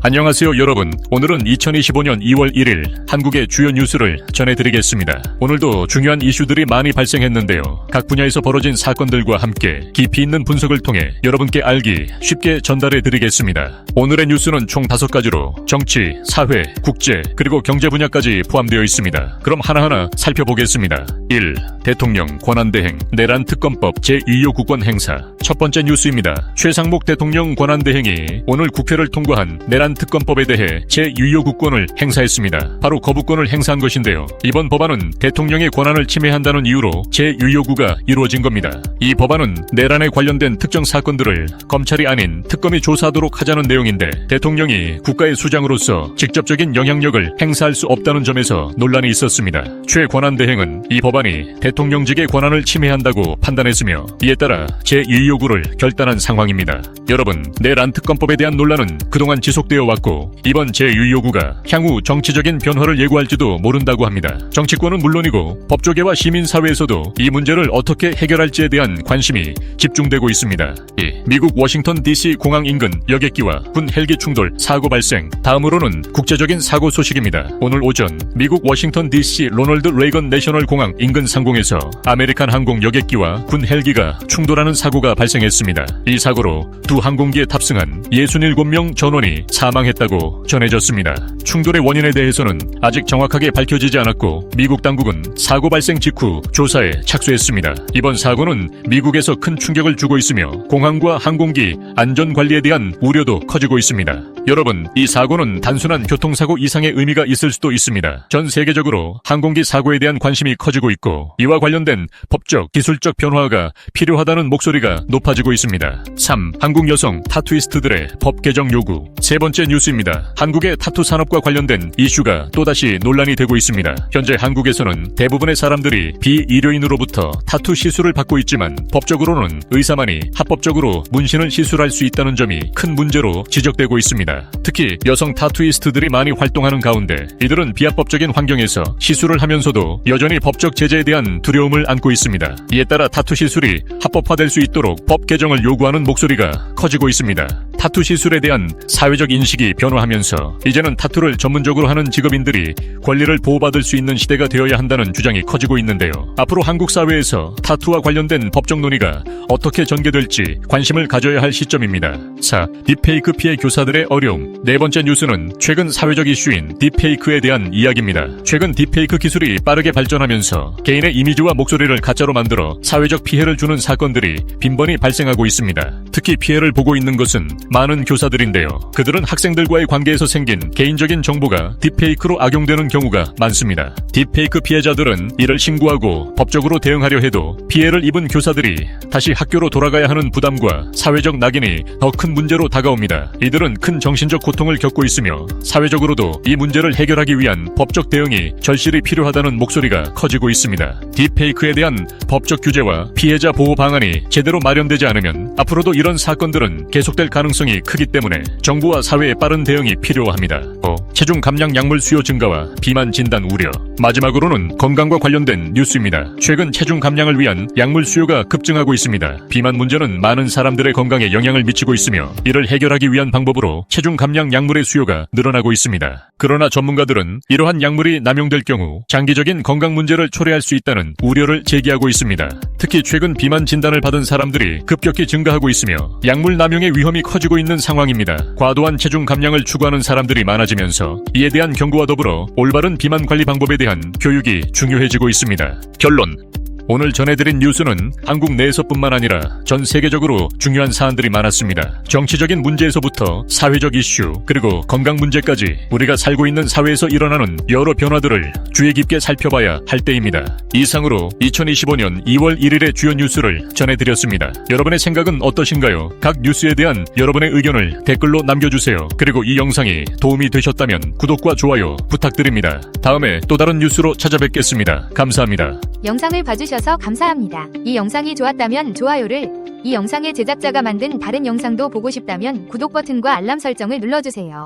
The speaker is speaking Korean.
안녕하세요 여러분. 오늘은 2025년 2월 1일 한국의 주요 뉴스를 전해드리겠습니다. 오늘도 중요한 이슈들이 많이 발생했는데요. 각 분야에서 벌어진 사건들과 함께 깊이 있는 분석을 통해 여러분께 알기 쉽게 전달해드리겠습니다. 오늘의 뉴스는 총 5가지로 정치, 사회, 국제, 그리고 경제 분야까지 포함되어 있습니다. 그럼 하나하나 살펴보겠습니다. 1. 대통령 권한대행 내란 특검법 제2호 국권 행사. 첫 번째 뉴스입니다. 최상목 대통령 권한대행이 오늘 국회를 통과한 내란 특검법에 대해 제2호 국권을 행사했습니다. 바로 거부권을 행사한 것인데요. 이번 법안은 대통령의 권한을 침해한다는 이유로 제2호구가 이루어진 겁니다. 이 법안은 내란에 관련된 특정 사건들을 검찰이 아닌 특검이 조사하도록 하자는 내용인데 대통령이 국가의 수장으로서 직접적인 영향력을 행사할 수 없다는 점에서 논란이 있었습니다. 최 권한대행은 이 법안이 대통령직의 권한을 침해한다고 판단했으며 이에 따라 제2호구를 결단한 상황입니다. 여러분, 내란 특검법에 대한 논란은 그동안 지속되어 왔고 이번 제2호구가 향후 정치적인 변화를 예고할지도 모른다고 합니다. 정치권은 물론이고 법조계와 시민사회에서도 이 문제를 어떻게 해결할지에 대한 관심이 집중되고 있습니다. 미국 워싱턴 DC 공항 인근 여객기와 군 헬기 충돌 사고 발생. 다음으로는 국제적인 사고 소식입니다. 오늘 오전 미국 워싱턴 DC 로널드 레이건 내셔널 공항 인근 상공에서 아메리칸 항공 여객기와 군 헬기가 충돌하는 사고가 발생했습니다. 이 사고로 두 항공기에 탑승한 67명 전원이 사망했다고 전해졌습니다. 충돌의 원인에 대해서는 아직 정확하게 밝혀지지 않았고 미국 당국은 사고 발생 직후 조사에 착수했습니다. 이번 사고는 미국에서 큰 충격을 주고 있으며 공항과 항공기 안전관리에 대한 우려도 커지고 있습니다. 여러분, 이 사고는 단순한 교통사고 이상의 의미가 있을 수도 있습니다. 전 세계적으로 항공기 사고에 대한 관심이 커지고 있고 이와 관련된 법적, 기술적 변화가 필요하다는 목소리가 높아지고 있습니다. 3. 한국 여성 타투이스트들의 법 개정 요구. 세 번째 뉴스입니다. 한국의 타투 산업과 관련된 이슈가 또다시 논란이 되고 있습니다. 현재 한국에서는 대부분의 사람들이 비의료인으로부터 타투 시술을 받고 있지만 법적으로는 의사만이 합법적으로 문신을 시술할 수 있다는 점이 큰 문제로 지적되고 있습니다. 특히 여성 타투이스트들이 많이 활동하는 가운데 이들은 비합법적인 환경에서 시술을 하면서도 여전히 법적 제재에 대한 두려움을 안고 있습니다. 이에 따라 타투 시술이 합법화될 수 있도록 법 개정을 요구하는 목소리가 커지고 있습니다. 타투 시술에 대한 사회적 인식이 변화하면서 이제는 타투를 전문적으로 하는 직업인들이 권리를 보호받을 수 있는 시대가 되어야 한다는 주장이 커지고 있는데요. 앞으로 한국 사회에서 타투와 관련된 법적 논의가 어떻게 전개될지 관심을 가져야 할 시점입니다. 4. 딥페이크 피해 교사들의 어려움. 네 번째 뉴스는 최근 사회적 이슈인 딥페이크에 대한 이야기입니다. 최근 딥페이크 기술이 빠르게 발전하면서 개인의 이미지와 목소리를 가짜로 만들어 사회적 피해를 주는 사건들이 빈번히 발생하고 있습니다. 특히 피해를 보고 있는 것은 많은 교사들인데요. 그들은 학생들과의 관계에서 생긴 개인적인 정보가 딥페이크로 악용되는 경우가 많습니다. 딥페이크 피해자들은 이를 신고하고 법적으로 대응하려 해도 피해를 입은 교사들이 다시 학교로 돌아가야 하는 부담과 사회적 낙인이 더 큰 문제로 다가옵니다. 이들은 큰 정신적 고통을 겪고 있으며 사회적으로도 이 문제를 해결하기 위한 법적 대응이 절실히 필요하다는 목소리가 커지고 있습니다. 딥페이크에 대한 법적 규제와 피해자 보호 방안이 제대로 마련되지 않으면 앞으로도 이런 사건들은 계속될 가능성이 크기 때문에 정부와 사회의 빠른 대응이 필요합니다. 체중 감량 약물 수요 증가와 비만 진단 우려. 마지막으로는 건강과 관련된 뉴스입니다. 최근 체중 감량을 위한 약물 수요가 급증하고 있습니다. 비만 문제는 많은 사람들의 건강에 영향을 미치고 있으며 이를 해결하기 위한 방법으로 체중 감량 약물의 수요가 늘어나고 있습니다. 그러나 전문가들은 이러한 약물이 남용될 경우 장기적인 건강 문제를 초래할 수 있다는 우려를 제기하고 있습니다. 특히 최근 비만 진단을 받은 사람들이 급격히 증가하고 있으며 약물 남용의 위험이 커지고 있는 상황입니다. 과도한 체중 감량을 추구하는 사람들이 많아지면서 이에 대한 경고와 더불어 올바른 비만 관리 방법에 대한 교육이 중요해지고 있습니다. 결론. 오늘 전해드린 뉴스는 한국 내에서뿐만 아니라 전 세계적으로 중요한 사안들이 많았습니다. 정치적인 문제에서부터 사회적 이슈 그리고 건강 문제까지 우리가 살고 있는 사회에서 일어나는 여러 변화들을 주의 깊게 살펴봐야 할 때입니다. 이상으로 2025년 2월 1일의 주요 뉴스를 전해드렸습니다. 여러분의 생각은 어떠신가요? 각 뉴스에 대한 여러분의 의견을 댓글로 남겨주세요. 그리고 이 영상이 도움이 되셨다면 구독과 좋아요 부탁드립니다. 다음에 또 다른 뉴스로 찾아뵙겠습니다. 감사합니다. 영상을 봐주셔서 감사합니다. 이 영상이 좋았다면 좋아요를, 이 영상의 제작자가 만든 다른 영상도 보고 싶다면 구독 버튼과 알람 설정을 눌러주세요.